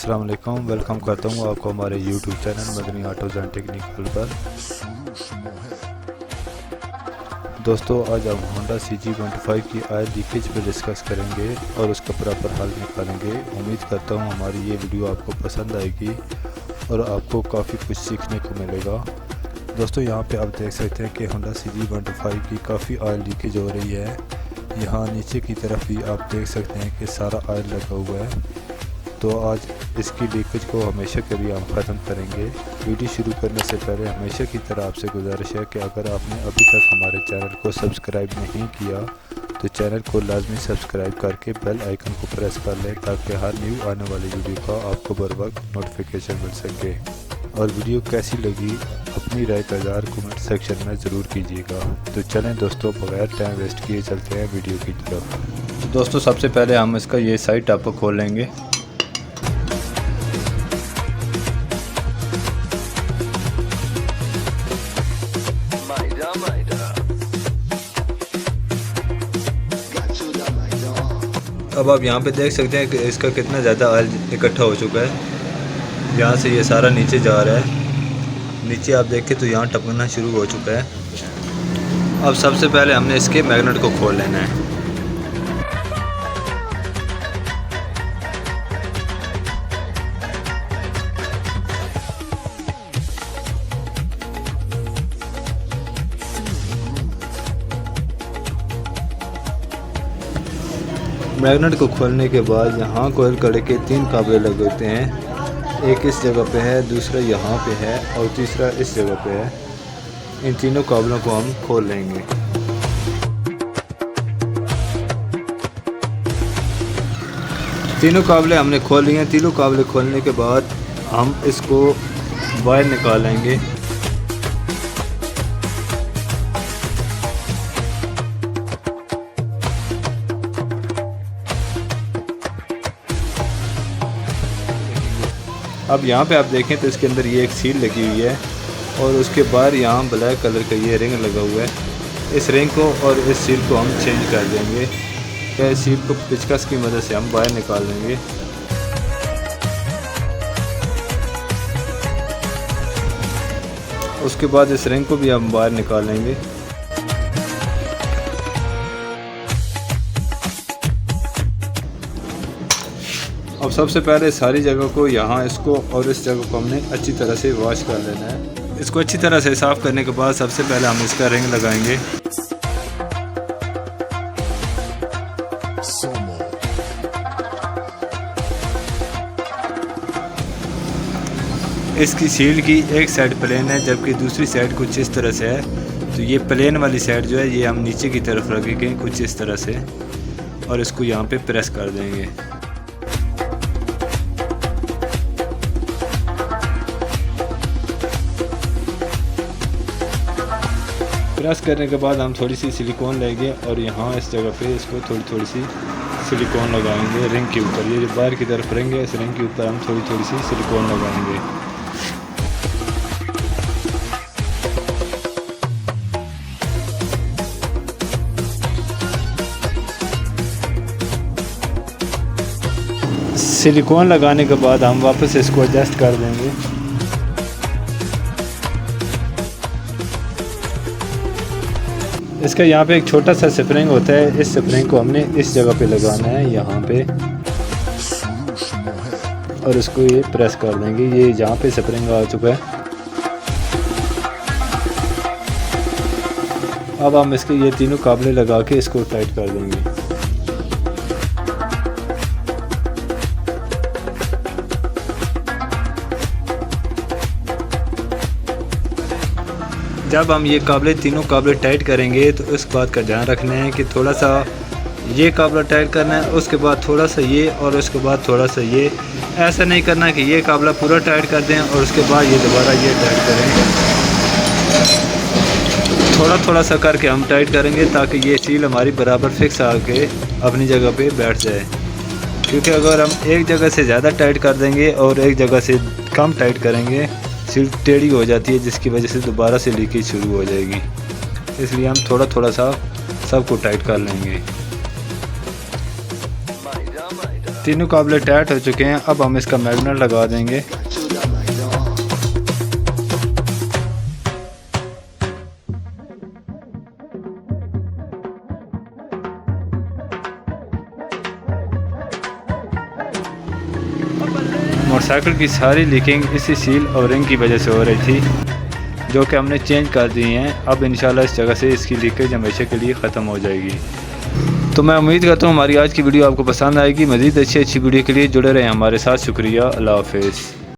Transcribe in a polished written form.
अस्सलाम वालेकुम। वेलकम करता हूँ आपको हमारे YouTube channel Madni autos and technical पर। दोस्तों, आज हम होंडा CG25 की ऑयल लीकेज पर डिस्कस करेंगे और उसका प्रॉपर हल निकालेंगे। उम्मीद करता हूँ हमारी ये वीडियो आपको पसंद आएगी और आपको काफ़ी कुछ सीखने को मिलेगा। दोस्तों, यहाँ पे आप देख सकते हैं कि होंडा CG25 की काफ़ी ऑयल लीकेज हो रही है। यहाँ नीचे की तरफ भी आप देख सकते हैं कि सारा ऑयल लगा हुआ है। तो आज इसकी लीकेज को हमेशा के लिए हम ख़त्म करेंगे। वीडियो शुरू करने से पहले हमेशा की तरह आपसे गुजारिश है कि अगर आपने अभी तक हमारे चैनल को सब्सक्राइब नहीं किया तो चैनल को लाजमी सब्सक्राइब करके बेल आइकन को प्रेस कर लें ताकि हर न्यू आने वाली वीडियो का आपको बर वक्त नोटिफिकेशन मिल सके। और वीडियो कैसी लगी अपनी राय का इज़हार कमेंट सेक्शन में ज़रूर कीजिएगा। तो चलें दोस्तों, बगैर टाइम वेस्ट किए चलते हैं वीडियो की तरफ। दोस्तों, सबसे पहले हम इसका ये साइड आपको खोल लेंगे। अब आप यहाँ पे देख सकते हैं कि इसका कितना ज़्यादा ऑयल इकट्ठा हो चुका है। यहाँ से ये सारा नीचे जा रहा है। नीचे आप देखें तो यहाँ टपकना शुरू हो चुका है। अब सबसे पहले हमने इसके मैग्नेट को खोल लेना है। मैग्नेट को खोलने के बाद यहाँ कोयल कड़े के 3 काबले लगे होते हैं। एक इस जगह पे है, दूसरा यहाँ पे है और तीसरा इस जगह पे है। इन तीनों काबलों को हम खोल लेंगे। तीनों काबले हमने खोल लिए हैं। तीनों काबले खोलने के बाद हम इसको वायर निकालेंगे। अब यहाँ पे आप देखें तो इसके अंदर ये एक सील लगी हुई है और उसके बाहर यहाँ ब्लैक कलर का ये रिंग लगा हुआ है। इस रिंग को और इस सील को हम चेंज कर देंगे। इस सील को पेचकस की मदद से हम बाहर निकाल देंगे। उसके बाद इस रिंग को भी हम बाहर निकाल लेंगे। अब सबसे पहले सारी जगह को यहाँ इसको और इस जगह को हमने अच्छी तरह से वॉश कर लेना है। इसको अच्छी तरह से साफ़ करने के बाद सबसे पहले हम इसका रिंग लगाएंगे। इसकी सील की एक साइड प्लेन है जबकि दूसरी साइड कुछ इस तरह से है। तो ये प्लेन वाली साइड जो है ये हम नीचे की तरफ रखेंगे कुछ इस तरह से और इसको यहाँ पे प्रेस कर देंगे। प्रेस करने के बाद हम थोड़ी सी सिलिकॉन लेंगे और यहाँ इस जगह पे इसको थोड़ी सी सिलिकॉन लगाएंगे रिंग के ऊपर। ये जो बाहर की तरफ रिंग है इस रिंग के ऊपर हम थोड़ी सी सिलिकॉन लगाएंगे। सिलिकॉन लगाने के बाद हम वापस इसको एडजस्ट कर देंगे। इसका यहाँ पे एक छोटा सा स्प्रिंग होता है। इस स्प्रिंग को हमने इस जगह पे लगाना है यहाँ पे और इसको ये प्रेस कर देंगे। ये जहाँ पे स्प्रिंग आ चुका है। अब हम इसके ये तीनों काबले लगा के इसको टाइट कर देंगे। जब हम ये तीनों काबले टाइट करेंगे तो इस बात का ध्यान रखना है कि थोड़ा सा ये काबला टाइट करना है, उसके बाद थोड़ा सा ये और उसके बाद थोड़ा सा ये। ऐसा नहीं करना कि ये काबला पूरा टाइट कर दें और उसके बाद ये दोबारा ये टाइट करें। थोड़ा सा करके हम टाइट करेंगे ताकि ये सील हमारी बराबर फिक्स आके अपनी जगह पे बैठ जाए। क्योंकि अगर हम एक जगह से ज़्यादा टाइट कर देंगे और एक जगह से कम टाइट करेंगे सील टेढ़ी हो जाती है जिसकी वजह से दोबारा से लीकेज शुरू हो जाएगी। इसलिए हम थोड़ा सा सबको टाइट कर लेंगे। तीनों काबिल टाइट हो चुके हैं। अब हम इसका मैग्नेट लगा देंगे। मोटरसाइकिल की सारी लीकिंग इसी सील और रिंग की वजह से हो रही थी, जो कि हमने चेंज कर दी हैं। अब इंशाल्लाह इस जगह से इसकी लीकेज हमेशा के लिए ख़त्म हो जाएगी। तो मैं उम्मीद करता हूँ हमारी आज की वीडियो आपको पसंद आएगी। मज़ीद अच्छी वीडियो के लिए जुड़े रहें हमारे साथ। शुक्रिया, अल्लाह हाफ़िज़।